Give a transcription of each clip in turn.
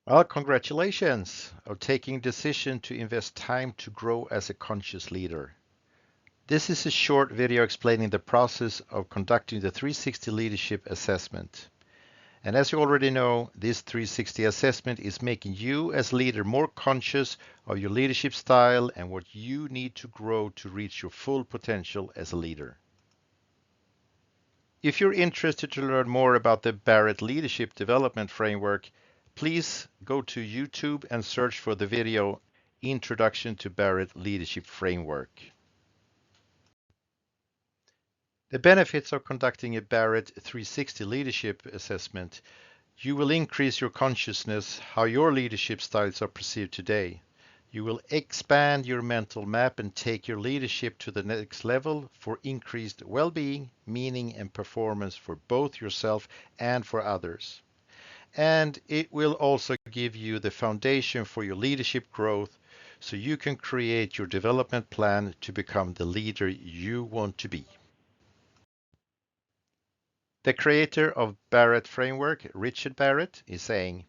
Well, congratulations on taking decision to invest time to grow as a conscious leader. This is a short video explaining the process of conducting the 360 leadership assessment. And as you already know, this 360 assessment is making you as leader more conscious of your leadership style and what you need to grow to reach your full potential as a leader. If you're interested to learn more about the Barrett Leadership Development Framework, please go to YouTube and search for the video Introduction to Barrett Leadership Framework. The benefits of conducting a Barrett 360 leadership assessment: you will increase your consciousness how your leadership styles are perceived today. You will expand your mental map and take your leadership to the next level for increased well-being, meaning, and performance for both yourself and for others. And it will also give you the foundation for your leadership growth so you can create your development plan to become the leader you want to be. The creator of Barrett Framework, Richard Barrett, is saying,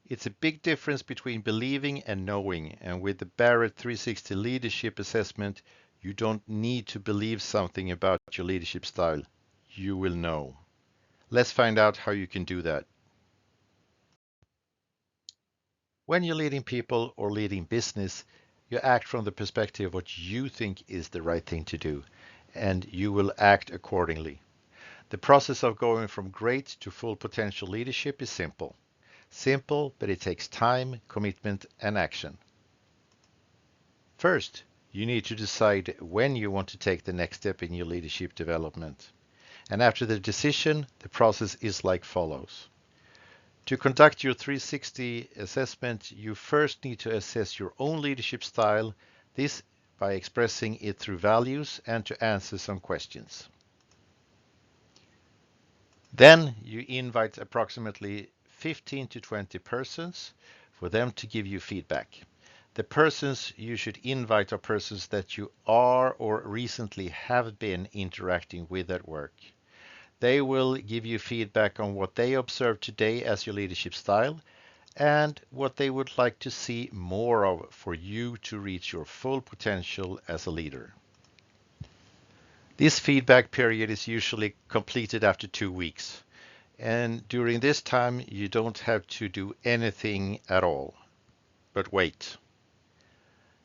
"It's a big difference between believing and knowing, and with the Barrett 360 leadership assessment, you don't need to believe something about your leadership style. You will know." Let's find out how you can do that. When you're leading people or leading business, you act from the perspective of what you think is the right thing to do, and you will act accordingly. The process of going from great to full potential leadership is simple. Simple, but it takes time, commitment, and action. First, you need to decide when you want to take the next step in your leadership development. And after the decision, the process is like follows. To conduct your 360 assessment, you first need to assess your own leadership style, this by expressing it through values and to answer some questions. Then you invite approximately 15 to 20 persons for them to give you feedback. The persons you should invite are persons that you are or recently have been interacting with at work. They will give you feedback on what they observe today as your leadership style and what they would like to see more of for you to reach your full potential as a leader. This feedback period is usually completed after 2 weeks. And during this time, you don't have to do anything at all. But wait.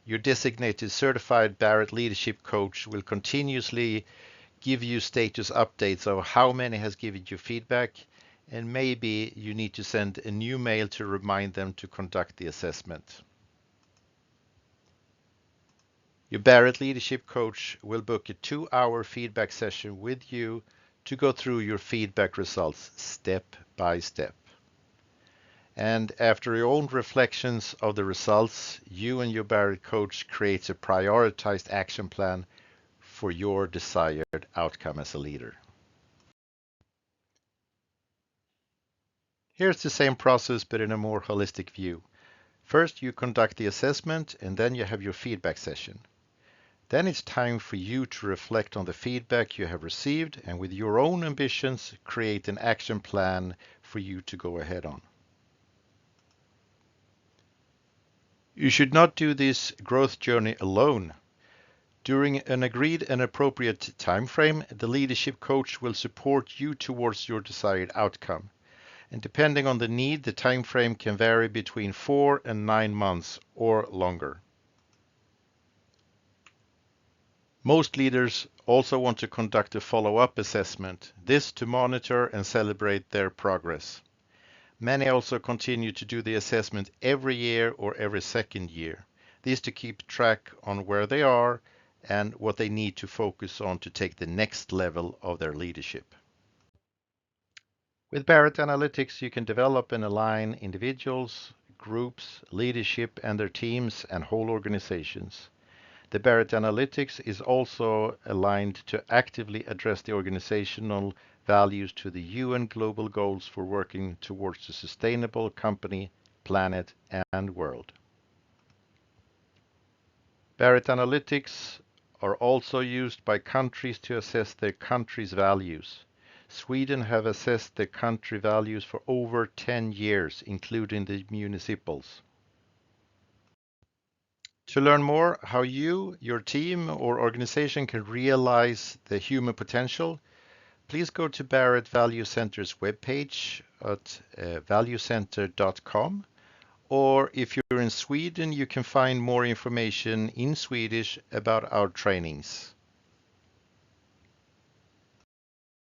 Your designated certified Barrett leadership coach will continuously give you status updates of how many has given you feedback, and maybe you need to send a new mail to remind them to conduct the assessment. Your Barrett leadership coach will book a 2-hour feedback session with you to go through your feedback results step by step. And after your own reflections of the results, you and your Barrett coach creates a prioritized action plan for your desired outcome as a leader. Here's the same process but in a more holistic view. First, you conduct the assessment and then you have your feedback session. Then it's time for you to reflect on the feedback you have received and with your own ambitions, create an action plan for you to go ahead on. You should not do this growth journey alone. During an agreed and appropriate time frame, the leadership coach will support you towards your desired outcome. And depending on the need, the time frame can vary between 4 and 9 months or longer. Most leaders also want to conduct a follow-up assessment, this to monitor and celebrate their progress. Many also continue to do the assessment every year or every second year. This to keep track on where they are and what they need to focus on to take the next level of their leadership. With Barrett Analytics, you can develop and align individuals, groups, leadership and their teams and whole organizations. The Barrett Analytics is also aligned to actively address the organizational values to the UN global goals for working towards a sustainable company, planet, and world. Barrett Analytics are also used by countries to assess their country's values. Sweden have assessed the country values for over 10 years, including the municipals. To learn more how you, your team, or organization can realize the human potential, please go to Barrett Value Center's webpage at valuecenter.com. Or if you're in Sweden, you can find more information in Swedish about our trainings.